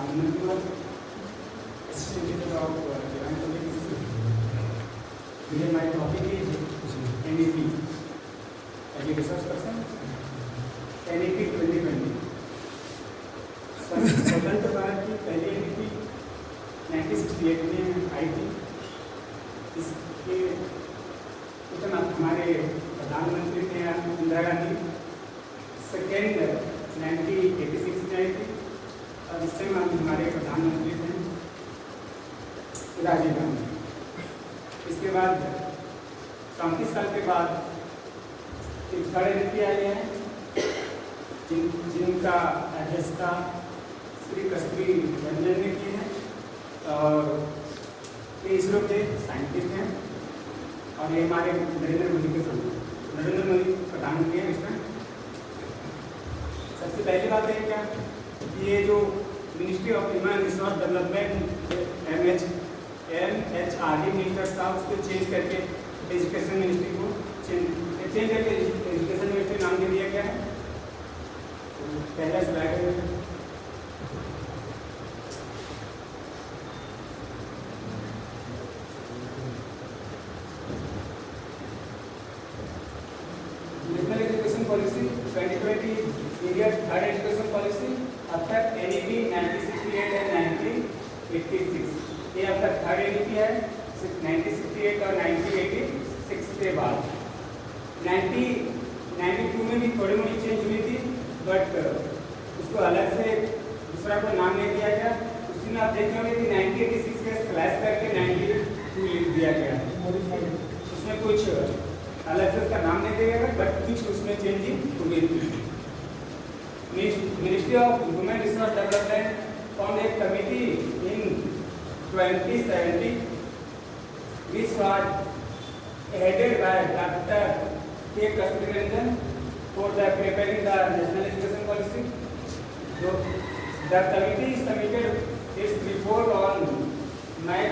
Today my topic is NEP, as a resource person, NEP 2020. स्वतंत्र भारत की पहली NEP 1968 में आई थी। इसके उतना हमारे प्रधानमंत्री थे इंदिरा गांधी। सेकेंड 1986 में आई थी और इस टाइम हमारे प्रधानमंत्री थे राजीव गांधी। इसके बाद 34 साल के बाद एक थर्ड NEP आई है जिनका अध्यक्षता श्री कस्तूरी रंजन ने की है और ये इसरो के साइंटिस्ट हैं और ये हमारे नरेंद्र मोदी के सामने नरेंद्र मोदी प्रधानमंत्री हैं। इसमें सबसे पहली बात है क्या कि ये जो ministry of human resource development MHRD minister था उसको चेंज करके एजुकेशन मिनिस्ट्री को चेंज करके एजुकेशन मिनिस्ट्री नाम दे दिया गया है। तो पहला स्लाइड है national education policy 2020 India third education policy अब तक NEP 1968 एंड 1986 ये अब तक थर्ड NEP है 1968 और 1986 के बाद 1992 में भी थोड़ी मोड़ी चेंज हुई थी बट उसको अलग से दूसरा को नाम नहीं दिया गया। उसी में आप देखेंगे कि 1986 के स्लैश करके 92 लिख दिया गया। उसमें कुछ अलग से उसका नाम नहीं दिया गया बट कुछ उसमें चेंजिंग हुई थी। Ministry of human resource development form A committee in 2070 which was headed by Dr. K. Kasturi Ranjan for the preparing the national education policy. So, the committee submitted its report on May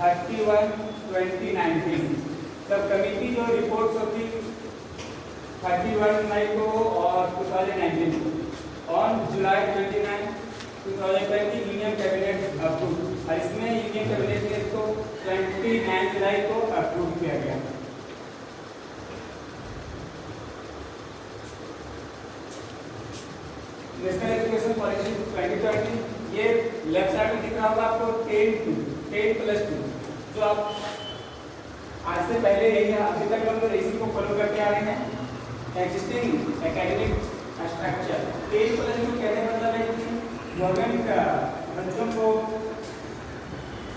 31, 2019. तब committee जो report होती 31 मई को और 2019 को on July 29 2020 union cabinet approve और इसमें union cabinet ने इसको 29 जुलाई को अप्रूव किया गया। नेशनल एजुकेशन पॉलिसी 2030 ये लेफ्ट साइड में दिख रहा होगा आपको 10+2 जो आप आज से पहले यही अभी तक हम लोग इसी को फॉलो करते आ रहे हैं। एग्जिस्टिंग एकेडमिक स्ट्रक्चर 10+2 कहने का मतलब है कि गवर्नमेंट बच्चों को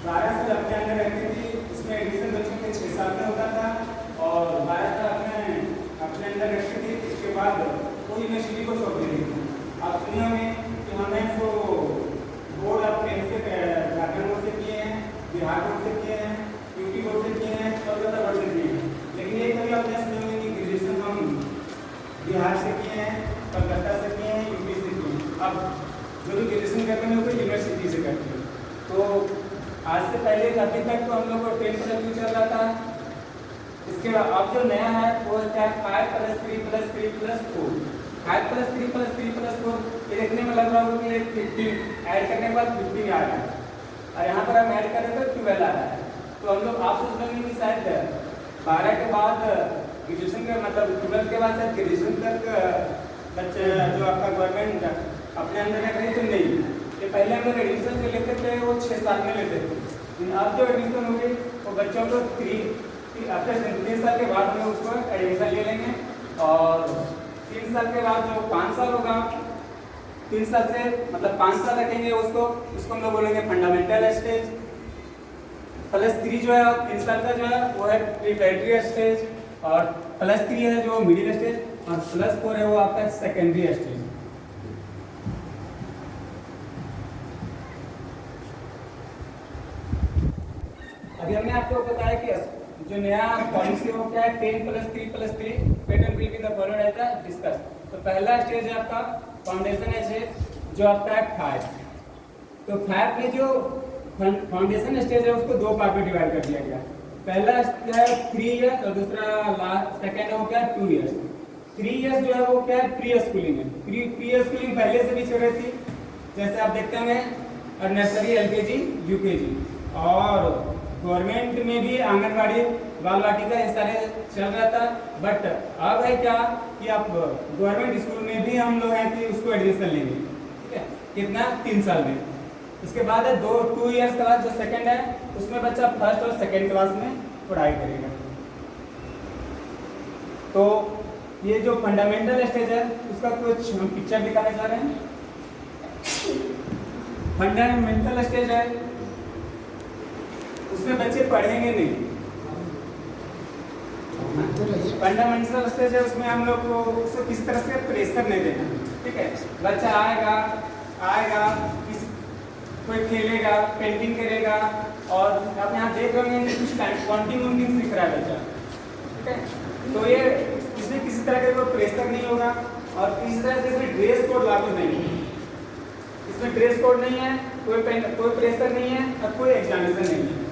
12 साल अपने अंदर रहती थी। इसमें एडमिशन बच्चों के 6 साल में होता था और 12 साल अपने अंदर रखती थी। इसके बाद वो यूनिवर्सिटी को सौंप देती थी। आप सुनिए में कि हमने इसको बोर्ड ऑफ टेंथ से झारखंड बोर्ड से किए हैं, बिहार बोर्ड से किए हैं, यूपी बोर्ड से किए हैं, कोलकाता बोर्ड से किए हैं। लेकिन ये कभी आप नहीं सुनेंगे कि ग्रेजुएशन हम बिहार से किए हैं, कोलकाता से किए हैं, यूपी से किए हैं। अब जो भी ग्रेजुएशन करते हैं वो यूनिवर्सिटी से करते हैं। तो आज से पहले अभी तक तो हम लोग को 10+2 चल रहा था। इसके बाद अब जो नया है वो है 5+3+3+4 5+3+3+4 ये देखने में लग रहा होगा कि 15 ऐड करने के बाद 15 आ रहा है और यहाँ पर हम ऐड करें तो 12 आ रहा है। तो हम लोग आप सोच लेंगे कि शायद 12 के बाद ग्रेजुएशन का मतलब 12 के बाद शायद ग्रेजुएशन तक बच्चे जो आपका गवर्नमेंट अपने अंदर रख रही तो नहीं। ये पहले हम लोग एडमिशन जो लेते थे वो 6 साल में लेते थे, लेकिन अब जो एडमिशन होगी वो बच्चों को 3 साल के बाद हम लोग उसको एडमिशन ले लेंगे और 3 साल के बाद जो 5 साल होगा 3 साल से मतलब 5 साल रखेंगे उसको हम लोग बोलेंगे फंडामेंटल स्टेज। +3 जो है 3 साल का जो है वो है प्रीपैरेटरी स्टेज और +3 है जो मिडिल स्टेज और +4 है वो आपका सेकेंडरी स्टेज। अभी हमने आपको बताया कि जो नया पॉलिसी हो क्या है 10+3+3 pattern will be the followed as the discussed. तो पहला स्टेज है आपका फाउंडेशन स्टेज जो आपका है 5। तो 5 में जो फाउंडेशन स्टेज है उसको 2 पार्ट में डिवाइड कर दिया गया। पहला क्या है 3 इयर्स और दूसरा लास्ट सेकेंड है वो क्या है 2 इयर्स। 3 इयर्स जो है वो क्या है प्री स्कूलिंग है। प्री स्कूलिंग पहले से भी चल रही थी। जैसे आप देखते होंगे और नर्सरी एलकेजी यूकेजी। और गवर्नमेंट में भी आंगनबाड़ी बाल वाटिका ये सारे चल रहा था, बट अब है क्या कि आप गवर्नमेंट स्कूल में भी हम लोग हैं कि उसको एडमिशन लेंगे, ठीक है, कितना 3 साल में। उसके बाद है 2 ईयर्स क्लास जो सेकंड है, उसमें बच्चा फर्स्ट और सेकंड क्लास में पढ़ाई करेगा। तो ये जो फंडामेंटल स्टेज है उसका कुछ हम पिक्चर दिखाने जा रहे हैं। फंडामेंटल स्टेज है उसमें बच्चे पढ़ेंगे नहीं। फंडामेंटल स्टेज है उसमें हम लोग को उसको किसी तरह से प्रेशर नहीं देना, ठीक है। बच्चा आएगा कोई खेलेगा, पेंटिंग करेगा, और आप यहाँ देख रहे हैं कुछ काउंटिंग सीख रहा है बच्चा, ठीक है। तो ये इसमें किसी तरह का कोई प्रेशर नहीं होगा, और किसी तरह से इसमें ड्रेस कोड लागू नहीं है। इसमें ड्रेस कोड नहीं है, कोई प्रेशर नहीं है और कोई एग्जामिनेशन नहीं है।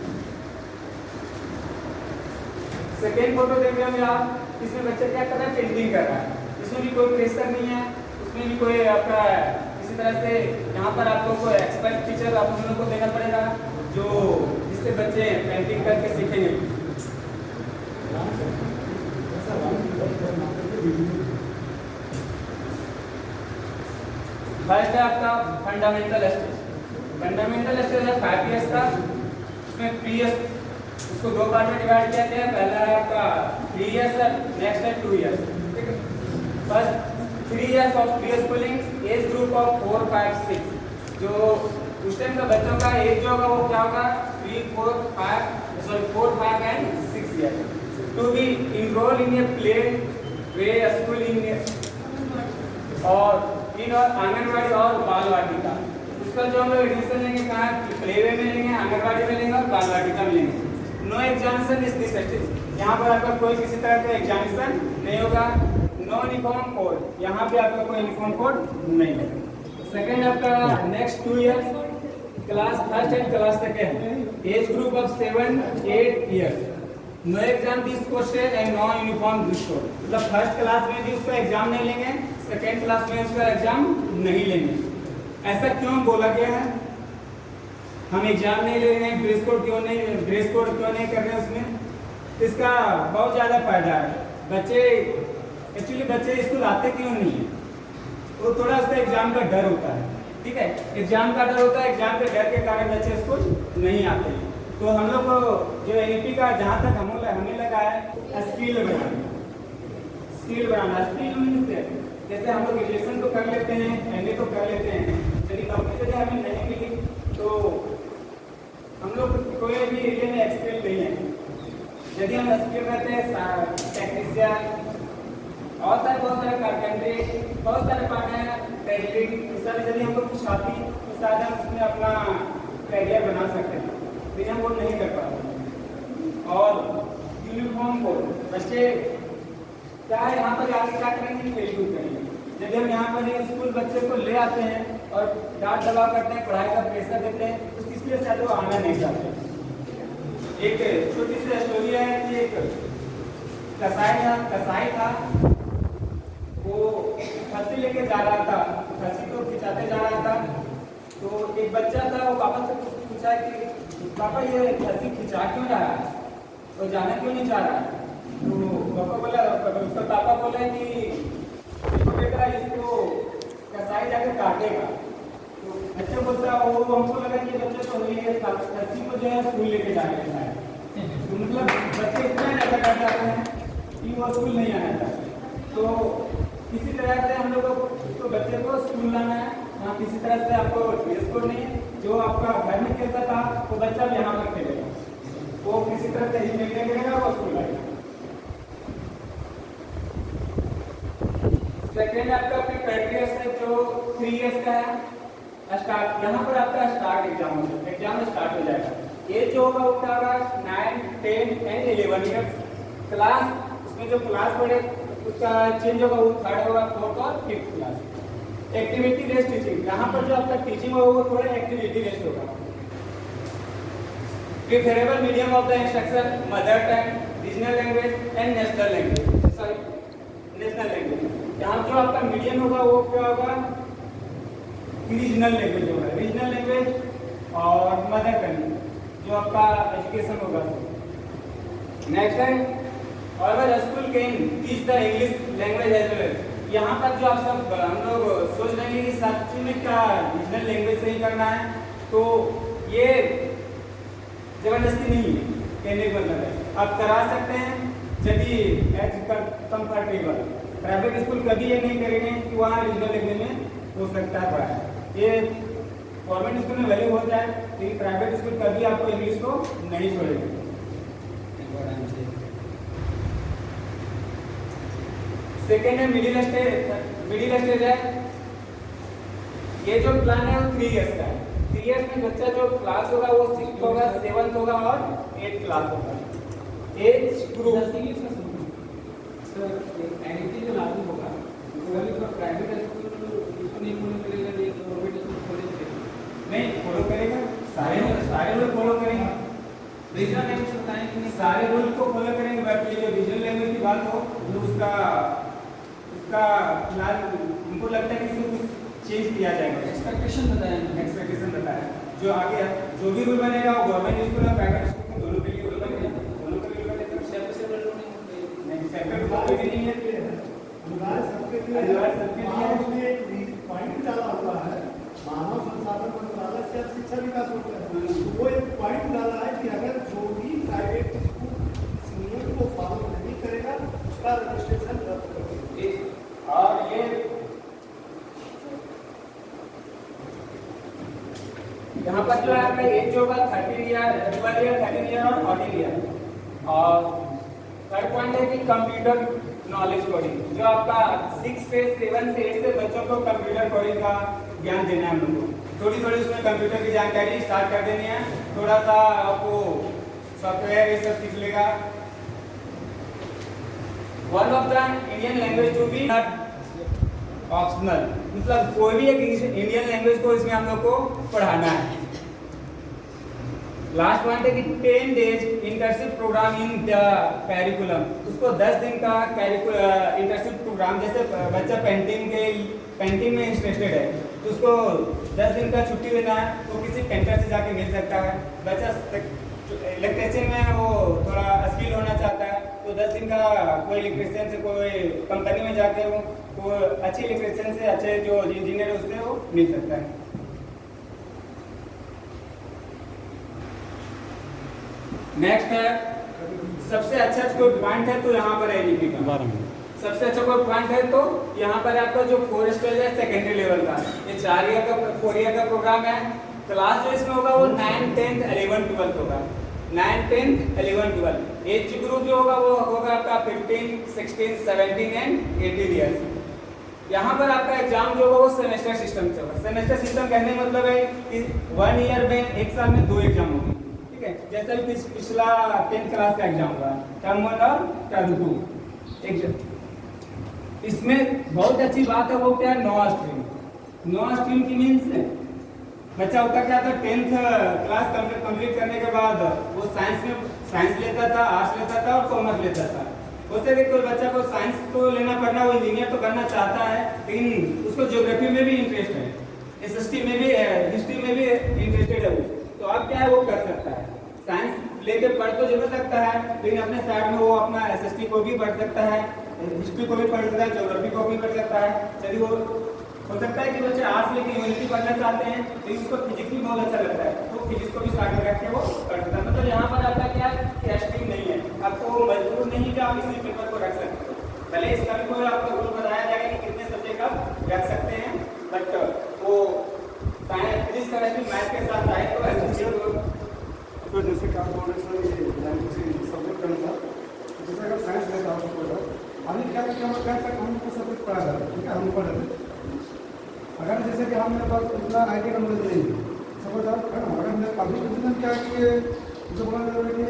सेकेंड फोटो देख रहे होंगे आप, इसमें बच्चा क्या कर रहा है, पेंटिंग कर रहा है। इसमें भी कोई प्रेशर नहीं है, उसमें भी कोई आपका किसी तरह से यहाँ पर आप लोग को एक्सपर्ट टीचर आप लोगों को देना पड़ेगा जो जिससे बच्चे पेंटिंग करके सीखेंगे। फर्स्ट है आपका फंडामेंटल स्टेज। फंडामेंटल स्टेज है 5 इयर्स का, उसमें 3 इयर्स उसको 2 पार्ट में डिवाइड किया गया है। पहला है आपका 3 इयर्स है, नेक्स्ट है 2 इयर्स, ठीक है। First 3 years of pre schooling, as group of 4, 5, 6। जो उस टाइम का बच्चों का एज जो होगा वो क्या होगा, 3, 4, 5 and 6 years. To be enrol in a play way school और इन आंगनबाड़ी और बाल वाटिका। उसका जो हम लोग एडमिशन लेंगे कहाँ, प्ले वे में लेंगे, आंगनबाड़ी में लेंगे और बाल वाटिका में लेंगे। No examination is this stage, यहाँ पर आपका कोई किसी तरह का एग्जामिनेशन नहीं होगा। नो यूनिफॉर्म कोड, यहाँ पे आपका कोई यूनिफॉर्म कोड नहीं है। सेकेंड आपका next 2 years, class first and class second, age group of 7, 8 years. No exam this course and no uniform this course, मतलब फर्स्ट क्लास में भी उसका एग्जाम नहीं लेंगे, सेकेंड क्लास में उसका एग्जाम नहीं लेंगे। ऐसा क्यों बोला गया है, हम एग्जाम नहीं ले रहे हैं, ड्रेस कोड क्यों नहीं कर रहे हैं उसमें? इसका बहुत ज़्यादा फायदा है। बच्चे स्कूल आते क्यों नहीं है, वो थोड़ा उसका एग्जाम का डर होता है, ठीक है। एग्जाम का डर होता है, एग्जाम के डर के कारण बच्चे स्कूल नहीं आते हैं। तो हम लोग जो एनईपी का जहाँ तक हमें लगा है स्किल बनाना। स्किल मीन्स जैसे हम लोग ग्रेजुएशन तो कर लेते हैं, एमए तो कर लेते हैं, यदि कंपनी जगह हमें नहीं मिली तो हम लोग कोई भी एरिया में एक्सपर्ट नहीं है। यदि हम स्किल रहते हैं, टेक्नीशियन और बहुत सारे कारपेंटरी, बहुत सारे पार्ट हैं, टेलरिंग, इस सारे यदि हम लोग कुछ आती तो शायद हम उसमें अपना करियर बना सकते हैं, लेकिन हम वो नहीं कर पाते। और यूनिफॉर्म कोड, बच्चे क्या है यहाँ पर आगे क्या करेंगे, खेलकूद करेंगे। यदि हम यहाँ पर स्कूल बच्चे को ले आते हैं और डांट दबाव करते हैं, पढ़ाई का प्रेशर देते हैं, तो किस लिए शायद वो आना नहीं चाहते। एक छोटी सी स्टोरी है कि एक कसाई था, वो खस्सी लेके जा रहा था, खस्सी को खिंचाते जा रहा था। तो एक बच्चा था, वो पापा से पूछा कि पापा ये खस्सी खिंचा क्यों जा रहा है, तो जाना क्यों नहीं चाह रहा है? तो उसका पापा बोले कि बेटा इसको कसाई जाकर काटेगा। तो बच्चा बोलता वो हमको लगा कि बच्चा तो नहीं है, खस्सी को जो है स्कूल लेके जाने का है। तो मतलब बच्चे इतना ज़्यादा कर जाते हैं कि वो स्कूल नहीं आना चाहते। तो किसी तरह से हम लोग को बच्चे को स्कूल लाना है, वहाँ किसी तरह से आपको ड्रेस कोड नहीं है। जो आपका घर में खेलता था वो बच्चा भी यहाँ पर खेलेगा, वो किसी तरह से ही नहीं करेगा, वो स्कूल आएगा। सेकेंड आपका प्रिपरेटरी है जो 3 इयर्स का है। स्टार्ट यहाँ पर आपका स्टार्ट एग्जाम स्टार्ट हो जाएगा। ये जो होगा वो क्या होगा, 9, 10 एंड 11 इयर्स। क्लास उसमें जो क्लास पढ़े उसका चेंज होगा, वो 3rd होगा, 4th और 5th class. Activity based teaching, यहाँ पर जो आपका टीचिंग होगा वो थोड़ा एक्टिविटी बेस्ड होगा। Preferable medium of the instruction mother tongue, regional language and national language. यहाँ जो आपका मीडियम होगा वो क्या होगा, रीजनल लैंग्वेज होगा। रीजनल लैंग्वेज और मदर टंग जो आपका एजुकेशन होगा। नेक्स्ट है और school can teach the English language as well. यहाँ पर जो आप सब हम लोग सोच रहे हैं कि सच में क्या रीजनल लैंग्वेज से ही करना है, तो ये जबरदस्ती नहीं है, कहने का मतलब है आप करा सकते हैं यदि एज कंफर्टेबल। प्राइवेट स्कूल कभी ये नहीं करेंगे कि वहाँ रीजनल लैंग्वेज में हो सकता है पढ़ाई। ये गवर्नमेंट स्कूल में वैल्यू हो जाए, लेकिन प्राइवेट स्कूल कभी आपको इंग्लिश को नहीं छोड़ेंगे। सेकेंड है मिडिल स्टेज है। ये जो प्लान है वो 3 इयर्स का है। 3 इयर्स में बच्चा जो क्लास होगा वो 6th होगा, 7th होगा और 8th क्लास होगा। एज ग्रुप जो लागू होगा तो प्राइवेट स्कूल इसको नहीं फॉलो करेगा, गवर्नमेंट स्कूल फॉलो करेगा, सारे लोग फॉलो करेंगे। रीजनल लैंग्वेज बताएं कि सारे रूल को फॉलो करेंगे, बट ये जो रीजनल लैंग्वेज की बात हो तो उसका फिलहाल हमको लगता है कि इसमें कुछ चेंज किया जाएगा। एक्सपेक्टेशन बताया जो आगे जो भी रूल बनेगा वो गवर्नमेंट स्कूल और प्राइवेट स्कूल दोनों के लिए रूल बनेगा, दोनों के लिए बनेगा। सेपरेट रूल नहीं है, पॉइंट डाला हुआ है मानव संसाधन मंत्रालय से शिक्षा विकास होता है, तो वो एक पॉइंट डाला है कि अगर जो भी प्राइवेट स्कूल इस नियम को फॉलो नहीं करेगा उसका रजिस्ट्रेशन रद्द कर देंगे। और ये यहाँ पर जो है आपका एज जो होगा 13 ईयर, 12 ईयर, 13 ईयर और 14 ईयर। और थर्ड पॉइंट है कि कंप्यूटर नॉलेज कोडिंग, जो आपका 6 से 7 से 8 से बच्चों को कंप्यूटर कोडिंग का ज्ञान देना है हम लोग को। थोड़ी थोड़ी उसमें कंप्यूटर की जानकारी स्टार्ट कर देनी है, थोड़ा सा आपको सॉफ्टवेयर ये सब सीख लेगा। One of the Indian language to be optional, मतलब कोई भी एक इंडियन लैंग्वेज को इसमें हम लोग को पढ़ाना है। लास्ट पॉइंट है कि 10 days internship programme in the curriculum, उसको 10 दिन का इंटर्नशिप प्रोग्राम, जैसे बच्चा पेंटिंग में इंटरेस्टेड है तो उसको 10 दिन का छुट्टी लेना है तो किसी पेंटर से जाके मिल सकता है। बच्चा इलेक्ट्रिशियन में वो थोड़ा स्किल होना चाहता है तो 10 दिन का कोई इलेक्ट्रिशियन से कोई कंपनी में जाके वो अच्छी इलेक्ट्रिशियन से अच्छे जो इंजीनियर है उससे वो मिल सकता है। नेक्स्ट है सबसे अच्छा कोई पॉइंट है तो यहाँ पर एनईपी का सबसे अच्छा कोई पॉइंट है तो यहाँ पर आपका जो 4 स्टेज है सेकेंडरी लेवल का, ये 4 ईयर का प्रोग्राम है। क्लास जो इसमें होगा वो 9th 10th 11th 12th होगा। 9th 10th 11th 12th age group जो होगा वो होगा आपका 15 16 17 एंड 18 ईयर्स। यहाँ पर आपका एग्जाम जो होगा वो सेमेस्टर सिस्टम से होगा। सेमेस्टर सिस्टम कहने मतलब है कि 1 ईयर में 1 साल में 2 एग्जाम होंगे, ठीक है। जैसे पिछला 10th क्लास का एग्जाम हुआ टर्म 1 और टर्म 2 एग्जाम। इसमें बहुत अच्छी बात है वो क्या है, नो स्ट्रीम की मीन्स बच्चा होता क्या था 10th क्लास कंप्लीट करने के बाद वो साइंस लेता था, आर्ट्स लेता था और कॉमर्स लेता था। उससे कोई बच्चा को साइंस तो लेना पड़ना, वो इंजीनियर तो करना चाहता है लेकिन उसको ज्योग्राफी में भी इंटरेस्ट है, एसएसटी में भी, हिस्ट्री में भी इंटरेस्टेड है वो, तो अब क्या है वो कर सकता है। साइंस लेके पढ़ तो जरूर सकता है लेकिन अपने साइड में वो अपना एसएसटी को भी पढ़ सकता है, हिस्ट्री को भी पढ़ सकता है, ज्योग्राफी को भी पढ़ सकता है। यदि वो हो सकता है कि बच्चे आर्ट्स लेके ह्यूमैनिटी पढ़ना चाहते हैं तो इसको फिजिक्स भी बहुत अच्छा लगता है तो फिजिक्स को भी साथ में रख के वो पढ़ सकता है। मतलब यहाँ पर आपका क्या है, स्ट्रीम नहीं है, आपको मजबूर नहीं कि आप इसी पेपर को रख सकते हो। पहले इसका भी कोई आपको रूल बताया जाएगा कि कितने सब्जेक्ट आप रख सकते हैं, बट वो साइंस फिजिक्स केमिस्ट्री मैथ के साथ आए तो तो जैसे कि आप बोल रहे सर सब्जेक्ट के अनुसार, जैसे अगर साइंस लेता हूँ अभी क्या हमको सब्जेक्ट पढ़ा जाता है, ठीक है, हम पढ़ रहे थे। अगर जैसे कि हम मेरे पास उतना आईटी का नॉलेज नहीं है, सपोज आप है ना, अगर मेरे अभी कुछ दिन क्या है कि जो बोला जा रहा है कि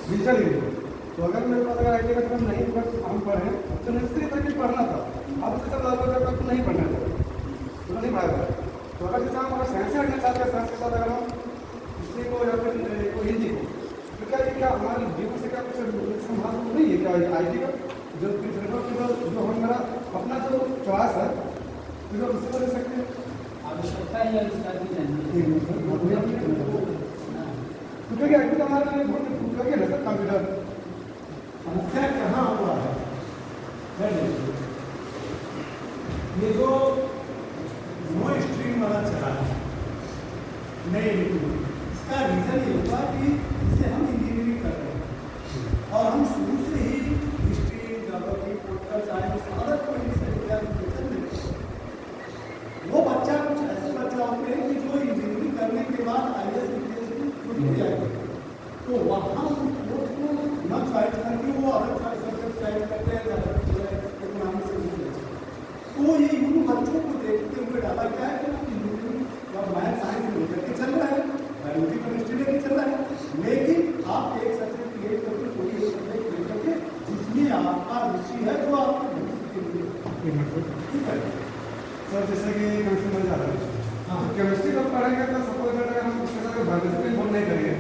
डिजिटल इंडिया, तो अगर मेरे पास अगर आईटी का काम नहीं हम पढ़े तो निश्चित तरीके पढ़ना था। अब जैसे तक नहीं पढ़ना था तो नहीं पढ़ा था। तो अगर जैसे हम अगर साइंस से रखना चाहते हैं, साइंस के साथ अगर हम हिस्ट्री को या फिर कोई हिंदी को, तो क्या हमारी जीवन से क्या कुछ संभाल नहीं है क्या आई टी का जो जो हमारा अपना जो चॉइस है तो उससे ले सकते हैं। आवश्यकता इसका या इसका भी जानिए। क्योंकि एक्चुअली हमारे लिए बहुत करके ना सर कंप्यूटर समस्या कहाँ हुआ है? ये जो नो स्ट्रीम वाला चला है नए ऋतु में, इसका रीजन ये हुआ कि इसे हम इंजीनियरिंग कर रहे हैं और हम शुरू से ही history, geography, political science other कोई वो बच्चा कुछ ऐसे बच्चा होते हैं कि जो इंजीनियरिंग करने के बाद IAS तो वहाँ उस कोर्स को न चॉइस करके वो अलग सब्जेक्ट चॉइस करते हैं, इकोनॉमिक्स से। तो ये इन बच्चों को देखते हुए डाला गया है कि इंजीनियरिंग और मैथ साइंस लेकर के चल रहा है, बायोलॉजी केमिस्ट्री लेकर चल रहा है, लेकिन आप एक सब्जेक्ट ले करके कोई एक सब्जेक्ट लेकर के जिसमें आपका रुचि है तो आप ठीक है सर। जैसे कि केमिस्ट्री में जा रहा है, हाँ केमिस्ट्री जब पढ़ेंगे तो सपोज अगर हम उसके साथ बायोलॉजी बोल नहीं करेंगे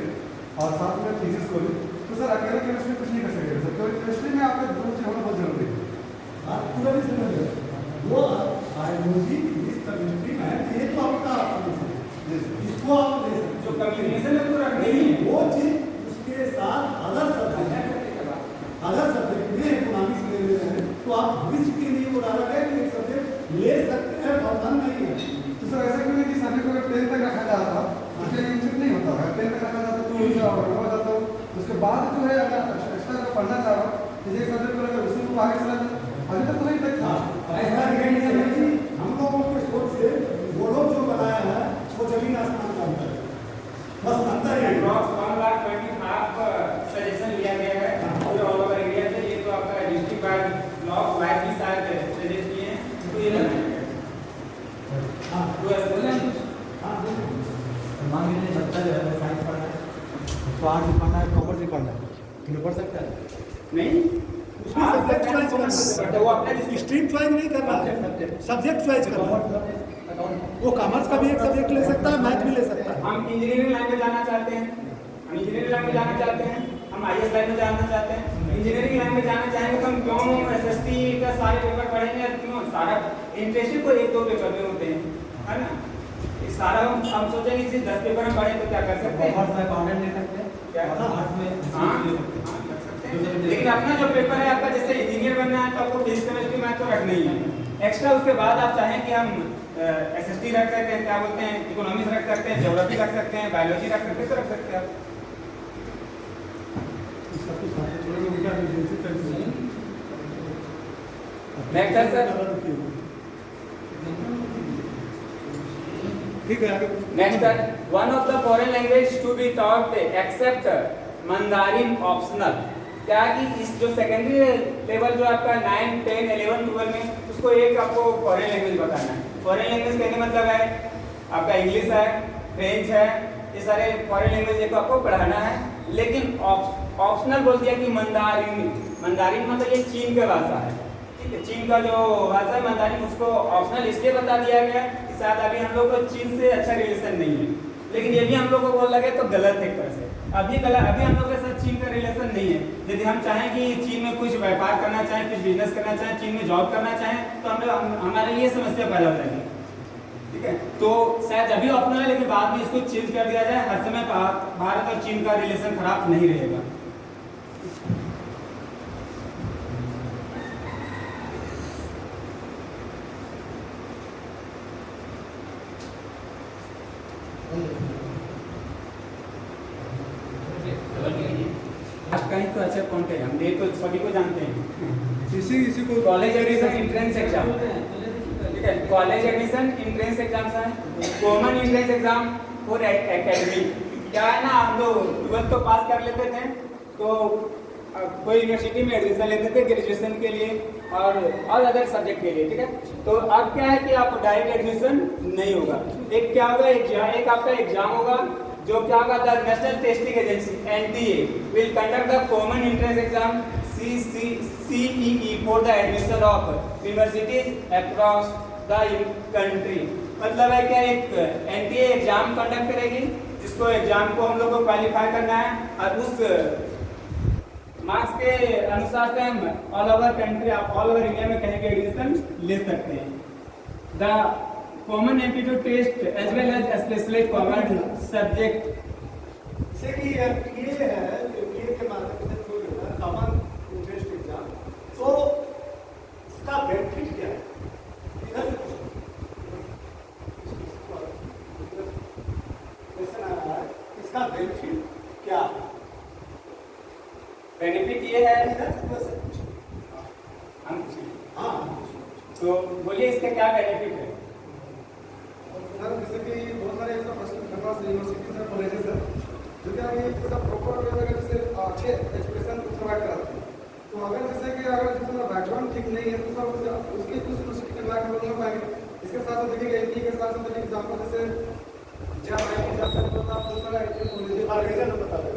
और साथ में फिजिक्स को तो सर अकेले केमिस्ट्री कुछ नहीं कर सकते सर। तो केमिस्ट्री में आपका दो चीज होना बहुत जरूरी है। आप पूरा नहीं समझ रहे वो बायोलॉजी फिजिक्स केमिस्ट्री में ये तो आपका इसको आप ले सकते जो कम्युनिकेशन है तो रखनी ही है। वो चीज उसके साथ अदर सब्जेक्ट में इकोनॉमिक्स ले रहे हैं तो आप भविष्य के लिए वो डाला गया कि एक सब्जेक्ट ले सकते हैं, बंधन नहीं है। तो सर ऐसा क्यों है कि सभी को 10 तक रखा जाता था, उसके इंटरेस्ट नहीं होता है, 10 तक रखा जाता तो हो जाता हो, उसके बाद जो है अगर एक्स्ट्रा अगर पढ़ना चाह रहा हो फिजिक्स सब्जेक्ट को अगर उसी को आगे चला अभी तक तो नहीं तक था। ऐसा नहीं है कि हम लोगों के सोच से वो लोग जो बनाया है वो जमीन आसमान का अंतर है, बस अंतर है। सजेशन लिया गया है पूरे ऑल ओवर इंडिया से। ये तो आपका डिस्ट्रिक्ट वाइज ब्लॉक वाइज भी शायद सजेस्ट किए हैं, तो ये मान लीजिए बच्चा जो है साइंस पढ़ना है, उसको आर्ट्स भी पढ़ना है, कॉमर्स भी पढ़ना है, फिर पढ़ सकता है नहीं उसमें सब्जेक्ट चॉइस करना, वो अपने स्ट्रीम चॉइस नहीं कर रहा है, सब्जेक्ट चॉइस कर रहा है। वो कॉमर्स का भी एक सब्जेक्ट ले सकता है, मैथ भी ले सकता है। हम इंजीनियरिंग लाइन में जाना चाहते हैं, हम इंजीनियरिंग लाइन में जाना चाहते हैं, हम IAS लाइन में जाना चाहते हैं। इंजीनियरिंग लाइन में जाना चाहेंगे तो हम क्यों SST का सारे पेपर पढ़ेंगे, क्यों सारा इंटरेस्ट को एक दो पेपर में होते हैं, है ना। ये सारा हम सोचेंगे कि 10 पेपर हम पढ़े तो क्या कर सकते हैं, कॉमर्स में अकाउंटेंट ले सकते हैं, क्या आर्ट्स में हाँ ले सकते हैं। लेकिन अपना जो पेपर है आपका, जैसे इंजीनियर बनना है तो आपको फिजिक्स केमिस्ट्री मैथ तो रखना ही है एक्स्ट्रा। उसके बाद आप चाहें कि हम SST रख सकते हैं, क्या बोलते हैं, इकोनॉमिक्स रख सकते हैं, ज्योग्राफी रख सकते हैं, बायोलॉजी रख सकते हैं, तो रख सकते हैं आप। नेक्स्ट है सर, ठीक है आगे। नेक्स्ट है one of the foreign language to be taught except Mandarin optional. क्या कि इस जो सेकेंडरी लेवल जो आपका 9, 10, 11, 12 में उसको एक आपको फॉरेन लैंग्वेज बताना है। फॉरेन लैंग्वेज कहने मतलब है आपका इंग्लिश है, फ्रेंच है, ये सारे फॉरेन लैंग्वेज को आपको पढ़ाना है। लेकिन ऑप्शनल बोल दिया कि मंदारिन, मंदारिन मतलब ये चीन का भाषा है, ठीक है, चीन का जो भाषा है मंदारिन, उसको ऑप्शनल इसलिए बता दिया गया कि शायद अभी हम लोग को चीन से अच्छा रिलेशन नहीं है। लेकिन ये भी हम लोग को बोल लगे तो गलत है एक तरह से। अभी हम लोग के साथ चीन का रिलेशन नहीं है। यदि हम चाहें कि चीन में कुछ व्यापार करना चाहें, कुछ बिजनेस करना चाहें, चीन में जॉब करना चाहें, तो हमारे लिए समस्या पैदा हो जाएगी, ठीक है। तो शायद अभी ऑप्शनल है, लेकिन बाद में इसको चेंज कर दिया जाए। हर समय भारत और चीन का रिलेशन खराब नहीं रहेगा। कहीं तो अच्छा कौन है, हम तो सभी को जानते हैं। इसी को कॉलेज एडमिशन एंट्रेंस एग्जाम, ठीक है, कॉलेज एडमिशन एंट्रेंस एग्जाम्स हैं, common entrance exam for academic. क्या है ना, हम लोग 12th तो पास कर लेते थे तो कोई यूनिवर्सिटी में एडमिशन लेते थे ग्रेजुएशन के लिए और अदर सब्जेक्ट के लिए, ठीक है। तो अब क्या है कि आप डायरेक्ट एडमिशन नहीं होगा। एक क्या होगा, एक आपका एग्जाम होगा जो क्या होगा, the national testing agency NTA will conduct the common entrance exam CEE for the admission of universities across the country। मतलब है क्या, एक NTA एग्जाम कंडक्ट करेगी जिसको एग्जाम को हम लोग को क्वालिफाई करना है और उस मार्क्स के अनुसार से हम all over country, all over India में कहीं भी एडमिशन ले सकते हैं। The common aptitude test as well as especially common subject. जैसे कि ये है के माध्यम से कोई होता है कॉमन इंटरेस्ट एग्जाम, तो इसका बेनिफिट क्या है? इधर से क्वेश्चन आ रहा है, इसका बेनिफिट क्या है? बेनिफिट ये है, इधर से क्वेश्चन पूछो। हम पूछेंगे। हाँ तो बोलिए इसका क्या बेनिफिट है? सर जैसे कि बहुत सारे ऐसा फर्स्ट यूनिवर्सिटीज और कॉलेजेस है जो कि अभी पूरा प्रॉपर वे में जैसे अच्छे एजुकेशन प्रोवाइड कराते हैं। तो अगर जैसे कि अगर जिसका बैकग्राउंड ठीक नहीं है तो सर उसके कुछ यूनिवर्सिटी के लायक लोग नहीं पाएंगे। इसके साथ साथ देखिए एंटी के साथ साथ एग्जाम्पल जैसे जब आई जब बहुत सारा कॉलेज और रीजन बता दो।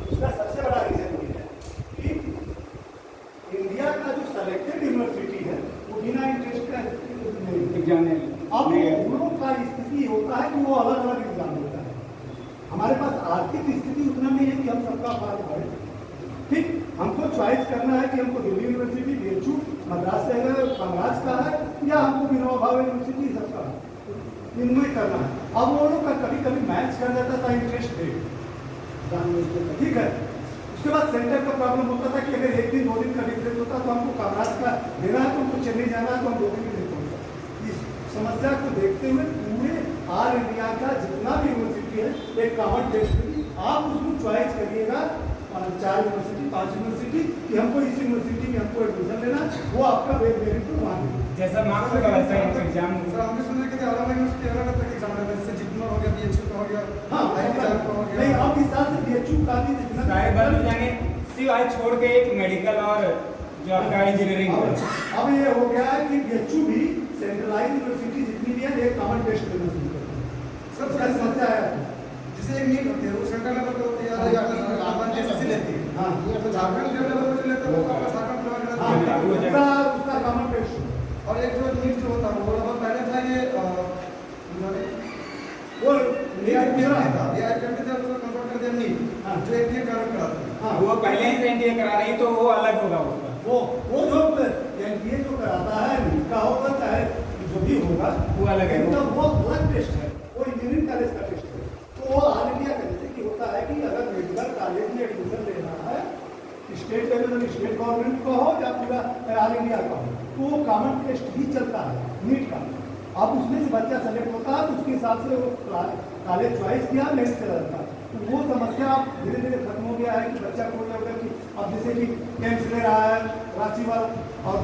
उसका सबसे बड़ा रीजन ये है कि इंडिया का जो सेलेक्टेड यूनिवर्सिटी है वो बिना इंटरेस्ट का एग्जाम नहीं। अब उन लोगों का स्थिति होता है कि वो अलग अलग एग्जाम देता है। हमारे पास आर्थिक स्थिति उतना नहीं है कि हम सबका फॉर्म भरें। ठीक, हमको चॉइस करना है कि हमको दिल्ली यूनिवर्सिटी, बीएचयू, मद्रास से है, कांग्रेस का है या हमको विनोबा भावे यूनिवर्सिटी सबका है, इनमें करना है। अब वो लोग का कभी कभी मैच कर जाता था इंटरेस्ट रेट, ठीक है। उसके बाद सेंटर का प्रॉब्लम होता था कि अगर एक दिन 2 दिन का डिफरेंस होता तो हमको कांग्रेस का देना है, तो हमको चेन्नई जाना है तो हम 2 दिन नहीं पहुंचता। इस समस्या को देखते हुए पूरे ऑल इंडिया का जितना भी यूनिवर्सिटी है एक कॉमन टेस्ट होगी, आप उसको चॉइस करिएगा 4 यूनिवर्सिटी 5 यूनिवर्सिटी कि हमको इस यूनिवर्सिटी में हमको एडमिशन लेना, वो आपका मेरिट को मान जैसा मार्क्स होगा वैसा एग्जाम। सर हमने सुना कि अलग अलग यूनिवर्सिटी अलग अलग तक एग्जाम लेते हैं, जैसे जितना हो गया बीएचयू का हो गया, हाँ नहीं, अब इस साल से बीएचयू का भी जितना सारे बार में जाने सिवाय छोड़ के एक मेडिकल और जो आपका इंजीनियरिंग है। अब ये हो गया है कि बीएचयू भी सेंट्रलाइज यूनिवर्सिटी जितनी भी है एक कॉमन टेस्ट लेना शुरू करते हैं। सब क्या समस्या है? जैसे एक नीट होती है वो सेंट्रल लेवल पे होती है या झारखंड एसएससी लेती है। हाँ, तो झारखंड लेवल पे जो लेते हैं वो अपना झारखंड लेवल पे हाँ, लेते हैं। पूरा उसका कॉमन टेस्ट। और एक जो नीट जो होता है वो बहुत पहले था ये वो एआईपीएम था, एआईपीएम से उसको कन्वर्ट कर दिया नीट, हाँ। जो एनडीए कन्वर्ट कराता है। हाँ, वो पहले ही एनडीए करा रही तो वो अलग होगा उसका। वो जो एनडीए जो कराता है उनका होगा चाहे जो भी होगा वो अलग है। उनका वो अलग टेस्ट है, वो इंजीनियरिंग कॉलेज का टेस्ट है। तो वो ऑल इंडिया का जैसे कि होता है कि अगर मेडिकल कॉलेज में एडमिशन लेना है स्टेट लेवल स्टेट गवर्नमेंट का हो या पूरा ऑल इंडिया का हो तो वो कॉमन टेस्ट ही चलता है नीट का। अब उसमें से बच्चा सेलेक्ट होता है तो उसके हिसाब से वो कॉलेज चॉइस किया मेरिट चला जाता है। तो वो समस्या अब धीरे धीरे खत्म हो गया है कि बच्चा को लगता है कि अब जैसे कि एम्स ले रहा है रांची वाला और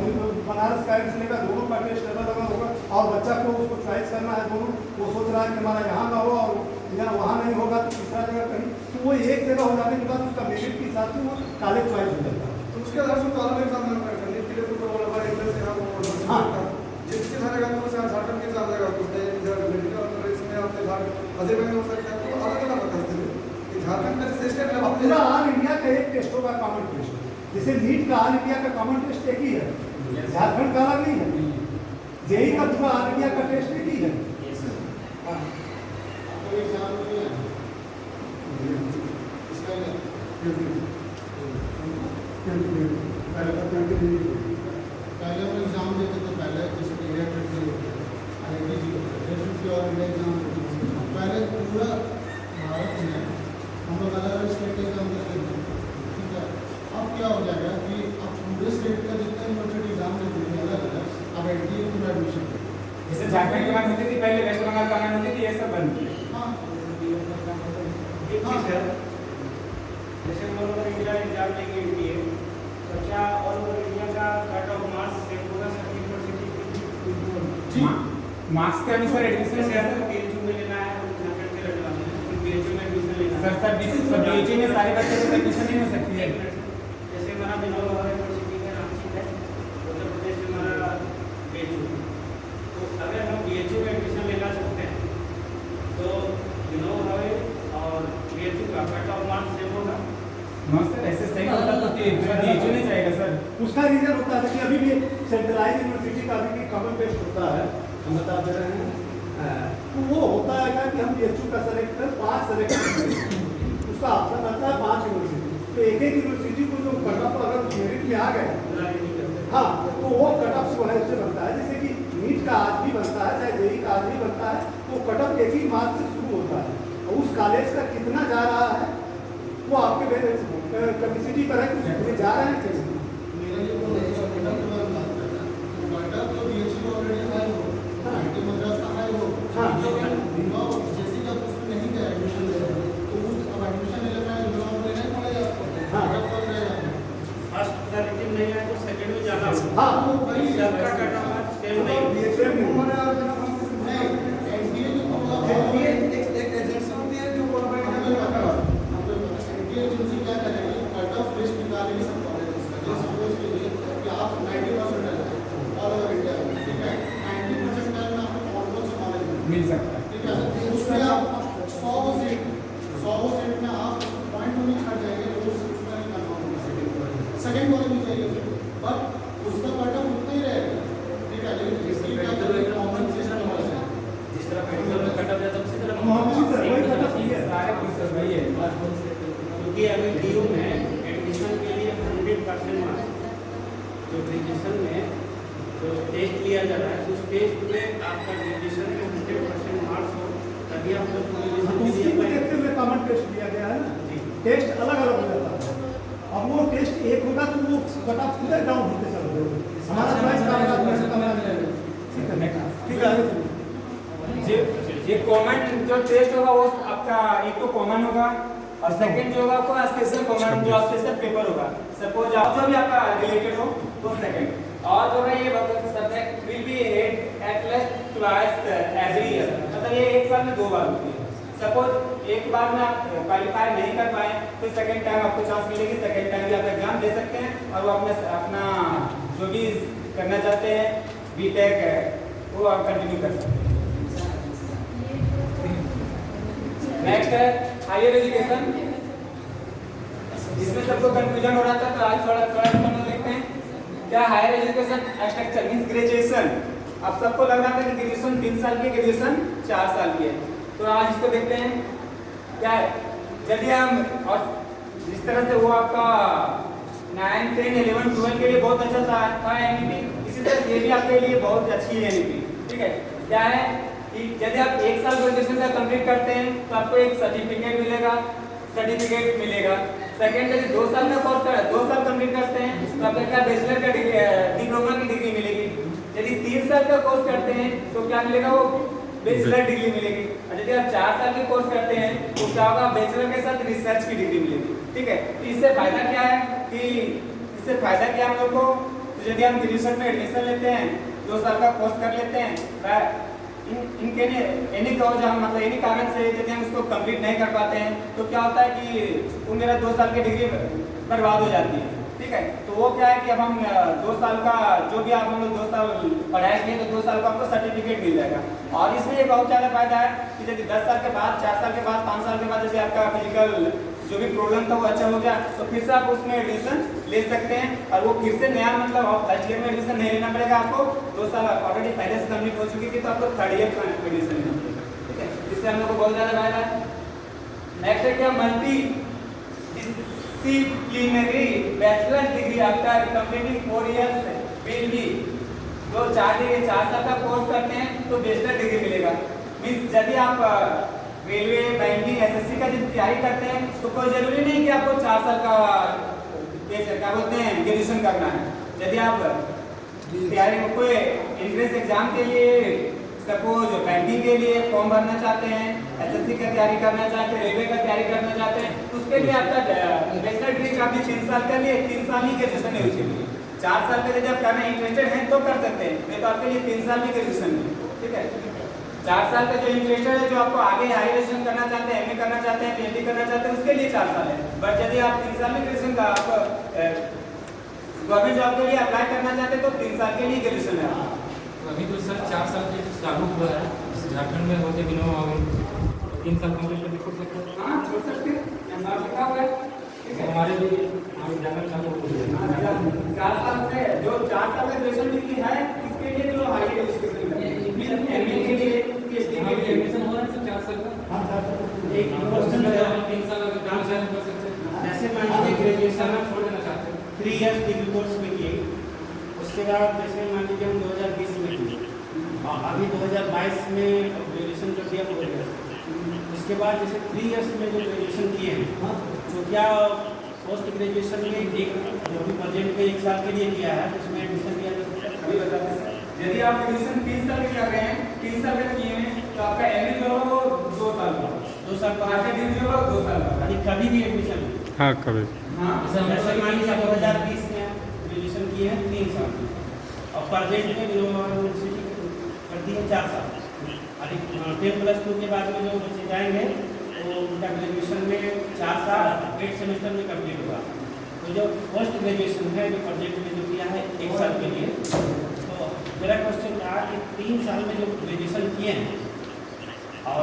बनारस का एम्स लेगा, दोनों का टेस्ट लेवल अलग होगा और बच्चा को उसको चॉइस करना है दोनों। वो सोच रहा है कि हमारा यहाँ ना हो और या वहाँ नहीं होगा तो तीसरा जगह कहीं, तो वो एक जगह हो जाने के बाद उसका मेरिट के हिसाब से वो कॉलेज चॉइस हो जाता है। तो उसके आधार से तो अलग एग्जाम देना पड़ेगा। नीट के लिए तो वो अलग इंग्लिश है वो हाँ। जिसके धरेगा तो उसे झारखंड के एग्जाम देगा, तो उसमें इधर मेडिकल और इसमें आपके झारखंड अजय में हो सकता है, तो अलग अलग होता है। कि झारखंड का जैसे स्टेट लेवल पूरा ऑल इंडिया का एक टेस्ट होगा कॉमन टेस्ट, जैसे नीट का ऑल इंडिया का कॉमन टेस्ट एक ही है, झारखंड का अलग नहीं है। जेई का पूरा ऑल इंडिया का टेस्ट एक ही है। हाँ। पहले हम एग्जाम देते तो पहले जैसे इंडिया ट्रेड होते हैं, IIT होते हैं, और इंडिया एग्जाम होते हैं। पहले पूरा भारत में हम लोग अलग अलग स्टेट के एग्जाम देते थे, ठीक है। अब क्या हो जाएगा कि अब पूरे स्टेट का जितने यूनिवर्सिटी एग्जाम देते थे अलग अलग, अब एनडीए में एडमिशन देते हैं। जैसे झारखंड की बात होती थी पहले, वेस्ट बंगाल का होती थी, ये सब बंद किया। हाँ एक चीज़ है, जैसे ऑल ओवर इंडिया एग्जाम देंगे एनडीए, तो क्या ऑल ओवर इंडिया का कट ऑफ मार्क्स सेम होगा सर यूनिवर्सिटी? मार्क्स के अनुसार एडमिशन जैसे है अगर बीएचयू में लेना है तो झारखंड के लड़का है, फिर बीएचयू में एडमिशन लेना सर। सब बीएचयू में सारे बच्चे को एडमिशन नहीं हो सकती है। जैसे हमारा विनोबा भावे यूनिवर्सिटी है रांची है, उत्तर प्रदेश में हमारा बीएचयू, तो अगर हम बीएचयू में एडमिशन लेना चाहते हैं तो विनोबा भावे और बीएचयू का कट ऑफ मार्क्स सेम होगा? नो सर, ऐसे सही होता तो बीएचयू नहीं जाएगा सर। उसका रीजन होता है कि अभी भी सेंट्रलाइज यूनिवर्सिटी का अभी भी कॉमन टेस्ट होता है, हम बता दे रहे हैं। तो वो होता है कि हम बीएचयू का सेलेक्ट कर 5 सेलेक्ट करते हैं, उसका ऑप्शन आता है 5 यूनिवर्सिटी, तो एक एक यूनिवर्सिटी को जो कट ऑफ अगर मेरिट में आ गए, हाँ, तो वो कट ऑफ जो है उससे बनता है। जैसे कि नीट का आज भी बनता कट ऑफ एक ही मार्क्स से शुरू होता है और उस कॉलेज का कितना जा रहा है वो आपके कैपेसिटी पर है कि उसमें जा रहा है कैसे। मेरा ये बोलना है कि कट ऑफ बात कर रहा है, कट ऑफ तो बीएचयू ऑलरेडी हाई हो, आईटी मद्रास का हाई हो, हाँ। जैसे कि आप उसमें नहीं गए एडमिशन ले रहे तो उस अब एडमिशन ले लेना है जॉब लेना ही पड़ेगा आपको। हाँ। कट ऑफ रहेगा फर्स्ट सर्टिफिकेट नहीं है तो सेकंड में जाना होगा। हाँ वो भाई सबका कट ऑफ सेम नहीं। एनडीए जो होगा एनडीए एक एजेंसी होती है जो एनडीए एजेंसी क्या करेगी, कट ऑफ लिस्ट निकालेगी सब कॉलेजेस का। जैसे सपोज कीजिए कि आप 90% है ऑल ओवर इंडिया में, ठीक है, 90% में आपको कौन-कौन से कॉलेज मिल सकता है। ठीक है, उसमें आप 100 सीट में आप पॉइंट में छट जाएंगे तो उसमें नहीं कंफर्म होगा, सेकंड कॉलेज में जाइए, बट उसका कट ऑफ उतना ही रहेगा, ठीक है। लेकिन इसलिए क्या करेंगे, कॉमन सिस्टम है जिस तरह मेडिकल में कट ऑफ जाता है उसी तरह वही कट ऑफ ही है। सारे प्रोसेस वही है। क्योंकि अभी डीयू में एडमिशन के लिए 100% मार्क्स, जो ग्रेजुएशन में जो टेस्ट लिया जा रहा है उस टेस्ट में आपका ग्रेजुएशन में 100% मार्क्स हो तभी आप लोग ग्रेजुएशन के उसी लिए को apply देखते हुए कॉमन टेस्ट दिया गया है जी। ना, टेस्ट अलग अलग हो जाता है। अब वो टेस्ट एक होगा तो वो कट ऑफ सीधे डाउन होते चल रहे हमारा प्राइस का ठीक है। ये कॉमन जो टेस्ट होगा वो आपका एक तो कॉमन होगा और सेकंड जो होगा आपका स्पेशल कॉमन जो स्पेशल पेपर होगा। सपोज आप जो भी आपका रिलेटेड हो तो सेकंड और जो है ये subject will be head at least twice every year, मतलब ये एक साल में 2 बार होती है। सपोज एक बार में आप क्वालिफाई नहीं कर पाए तो सेकंड टाइम आपको चांस मिलेगी, सेकंड टाइम भी आप एग्जाम दे सकते हैं और वो अपना जो भी करना चाहते हैं बीटेक वो आप कंटिन्यू कर सकते हैं। नेक्स्ट है हायर एजुकेशन, इसमें सबको कंफ्यूजन हो रहा था तो आज थोड़ा देखते हैं क्या higher education structure means graduation. अब सबको लग रहा था कि ग्रेजुएशन 3 साल की, ग्रेजुएशन 4 साल की है, तो आज इसको देखते हैं क्या है। यदि हम और जिस तरह से वो आपका 9, 10, 11, 12 के लिए बहुत अच्छा था एनईपी, इसी तरह से ये भी आपके लिए बहुत अच्छी है एनईपी, ठीक है। क्या है कि यदि आप 1 साल ग्रेजुएशन का कंप्लीट करते हैं तो आपको एक सर्टिफिकेट मिलेगा। सेकंड यदि 2 साल का कोर्स कर 2 साल कंप्लीट करते हैं तो आपको क्या बैचलर का डिप्लोमा की डिग्री मिलेगी। यदि 3 साल का कोर्स करते हैं तो क्या मिलेगा, वो बैचलर डिग्री मिलेगी। और यदि आप 4 साल के कोर्स करते हैं तो क्या होगा, बैचलर के साथ रिसर्च की डिग्री मिलेगी, ठीक है। तो इससे फायदा क्या है कि हम लोग को, तो यदि हम ग्रेजुएशन में एडमिशन लेते हैं 2 साल का कोर्स कर लेते हैं, इनके एनी मतलब एनी कारण से यदि हम उसको कंप्लीट नहीं कर पाते हैं तो क्या होता है कि वो मेरा 2 साल की डिग्री बर्बाद हो जाती है, ठीक है। तो वो क्या है कि अब हम 2 साल का जो भी आप हम लोग 2 साल पढ़ाई किए तो 2 साल का आपको सर्टिफिकेट मिल जाएगा। और इसमें एक बहुत ज़्यादा फायदा है कि यदि 10 साल के बाद, 4 साल के बाद, 5 साल के बाद जैसे आपका फिजिकल जो भी प्रॉब्लम था वो अच्छा हो गया तो फिर से आप उसमें एडमिशन ले सकते हैं और वो फिर से नया मतलब आप फर्स्ट ईयर में एडमिशन नहीं लेना पड़ेगा आपको। 2 साल ऑलरेडी पहले से कंप्लीट हो चुकी थी तो आपको 3rd ईयर का एडमिशन लेना पड़ेगा, ठीक है। इससे हम लोग को बहुत ज़्यादा फायदा है। नेक्स्ट है क्या, multi disciplinary bachelor degree after completing 4 years will be, जो 4 साल का कोर्स करते हैं तो बैचलर डिग्री मिलेगा। मीन्स यदि आप रेलवे, बैंकिंग, एसएससी का जब तैयारी करते हैं तो कोई जरूरी नहीं कि आपको 4 साल का क्या बोलते हैं ग्रेजुएशन करना है। यदि आप तैयारी में कोई एंट्रेंस एग्जाम के लिए, सपोज बैंकिंग के लिए फॉर्म भरना चाहते हैं, एसएससी का तैयारी करना चाहते हैं, रेलवे का तैयारी करना चाहते हैं, तो उसके लिए आपका बैचलर डिग्री काफी 3 साल का लिए 3 साल ही ग्रेजुएशन है उसके लिए। 4 साल का यदि आप करना इंटरेस्टेड हैं तो कर सकते हैं, नहीं तो आपके लिए 3 साल की ग्रेजुएशन है, ठीक है। 4 साल का जो इंटरेस्टेड है, जो आपको आगे हायर एजुकेशन करना चाहते हैं, एमए करना चाहते हैं, पीएचडी करना चाहते हैं, उसके लिए 4 साल है। बट यदि आप 3 साल में ग्रेजुएशन का आप गवर्नमेंट जॉब के लिए अप्लाई करना चाहते हैं तो 3 साल के लिए ग्रेजुएशन है। अभी तो सर 4 साल के चालू हुआ है, झारखंड में होते बिना 3 साल कंप्लीट करके छोड़ सकते हैं। हाँ, छोड़ सकते हैं, यहाँ लिखा हुआ है, ठीक है। हमारे भी जाकर चालू हो गया। 4 साल से जो 4 साल का ग्रेजुएशन डिग्री है इसके लिए जो हायर एजुकेशन है, एमए के लिए, पीएचडी के लिए एडमिशन हो रहा है सर 4 साल का, हाँ 4 साल एक क्वेश्चन है, 3 साल अगर काम से कर सकते हैं। जैसे मान लीजिए ग्रेजुएशन आप छोड़ देना चाहते हैं, 3 इयर्स डिग्री कोर्स में किए, उसके बाद जैसे मान लीजिए हम 2020 में किए अभी 2022 में ग्रेजुएशन कर दिया 4 इयर्स। उसके बाद जैसे 3 इयर्स में जो ग्रेजुएशन किए हैं तो क्या पोस्ट ग्रेजुएशन में एक जो भी प्रेजेंट में 1 साल के लिए किया है उसमें एडमिशन लिया जा सकता है? अभी बताते हैं यदि आप ग्रेजुएशन 3 साल के कर रहे हैं 3 साल के किए हैं तो आपका एमए जो होगा वो 2 साल का 2 साल का आपका डिग्री जो होगा 2 साल का यानी कभी भी एडमिशन हाँ कभी हाँ जैसे मान लीजिए 2020 में ग्रेजुएशन किए हैं 3 साल की और प्रेजेंट में यूनिवर्सिटी कर दी है 4 साल। अभी 10+2 के बाद में जो बच्चे जाएंगे तो उनका ग्रेजुएशन में 4 साल 8 सेमेस्टर में कंप्लीट होगा। तो जो पोस्ट ग्रेजुएशन है जो प्रोजेक्ट में जो किया है 1 साल के लिए, तो मेरा क्वेश्चन था कि 3 साल में जो ग्रेजुएशन किए हैं और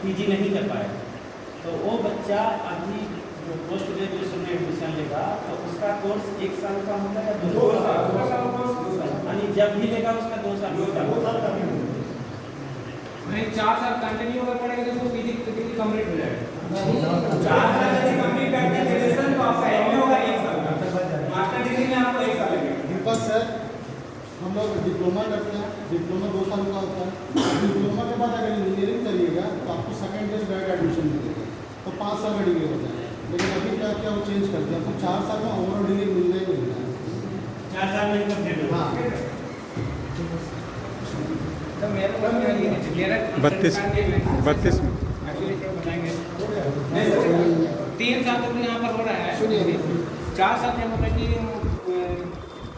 पीजी नहीं कर पाए तो वो बच्चा अभी जो पोस्ट ग्रेजुएशन में एडमिशन लेगा तो उसका कोर्स 1 साल का होगा या 2 साल? यानी जब भी लेगा उसका 2 साल का नहीं 4 साल कंटिन्यू अगर पढ़ेगा तो पीजी डिग्री कंप्लीट हो जाएगा। 4 साल यदि कंप्लीट करके ग्रेजुएशन तो आपका एमए होगा 1 साल का, मास्टर डिग्री में आपको 1 साल लगेगा। दीपक सर, हम लोग डिप्लोमा करते हैं, डिप्लोमा 2 साल का होता है। डिप्लोमा के बाद अगर इंजीनियरिंग करिएगा तो आपको सेकेंड ईयर डायरेक्ट एडमिशन मिलेगा तो 5 साल का डिग्री होता है। लेकिन अभी क्या क्या वो चेंज कर दिया, आपको 4 साल में ओवरऑल डिग्री मिलना ही मिलना है। 4 साल में ही कंप्लीट होगा। हाँ, तो मेरा मेरा 32 एक्चुअली क्या बताएंगे 3 साल तक यहाँ पर हो रहा है। सुनिए 4 साल में मतलब कि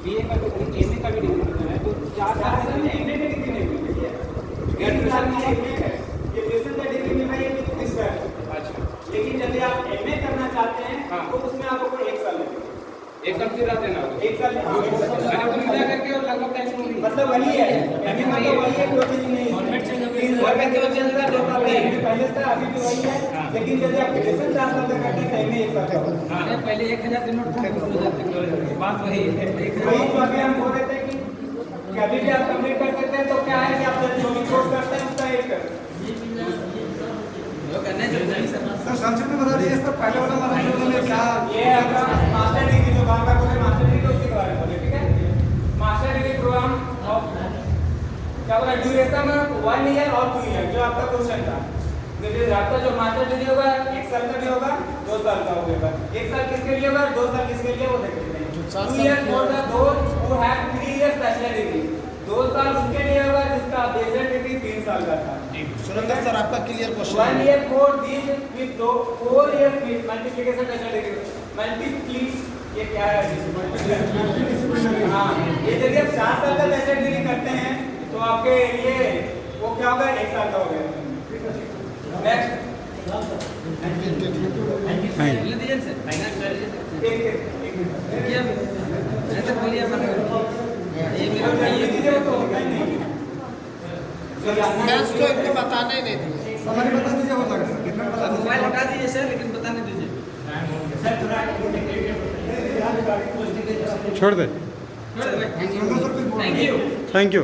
बीए का भी एमए का भी डिग्री मिलता है तो 4 साल में एमए में डिग्री नहीं मिलती है। ग्रेजुएशन में एमए है, ये ग्रेजुएशन का डिग्री मिल रहा है ये फिक्स है। अच्छा, लेकिन यदि आप एमए करना चाहते हैं तो उसमें आपको 1 साल लगेगा। 1 साल फिर देना होगा 1 साल करके और लगभग टाइम मतलब वही है एमए मतलब वही है, कोई चीज नहीं फॉर्मेट चेंज हो गया फॉर्मेट के चेंज होगा तो पहले से अभी भी वही है। लेकिन यदि आप ग्रेजुएशन 4 साल तक करते हैं तो एमए 1 साल का होगा। हां पहले 1000 दिन नोट था बात वही है। वही तो अभी हम बोल रहे थे कि कभी भी आप कंप्लीट कर सकते हैं तो क्या है कि आप जो भी कोर्स करते हैं उसका एक सर संक्षिप्त में बता दीजिए सर, पहले वाला मतलब क्या ये आपका मास्टर डिग्री जो बात कर बोले मास्टर डिग्री उसके बारे में बोले, ठीक है। मास्टर डिग्री प्रोग्राम ऑफ क्या बोला ड्यूरेशन 1 ईयर और 2 ईयर जो आपका क्वेश्चन था। आपका जो मास्टर डिग्री होगा 1 साल का भी होगा 2 साल का होगा। 1 साल किसके लिए होगा 2 साल किसके लिए वो देख लेते हैं। 2 year for the those who have 3 years bachelor degree, 2 साल उसके लिए होगा जिसका बैचलर डिग्री 3 साल का था। सुरेंद्र सर आपका clear 1 year for these with 4 years with multiplication bachelor degree multiply ये क्या है हाँ ये यदि आप 4 साल का बैचलर डिग्री करते हैं तो आपके लिए वो क्या होगा 1 साल का हो गया। नेक्स्ट बताने नहीं दिए। हमारी बता दीजिए हो जाएगा सर, कितना बता दीजिए। मोबाइल हटा दीजिए सर लेकिन बताने दीजिए। छोड़ दे। सुरेंद्र सर प्लीज बोलो। Thank you. Thank you.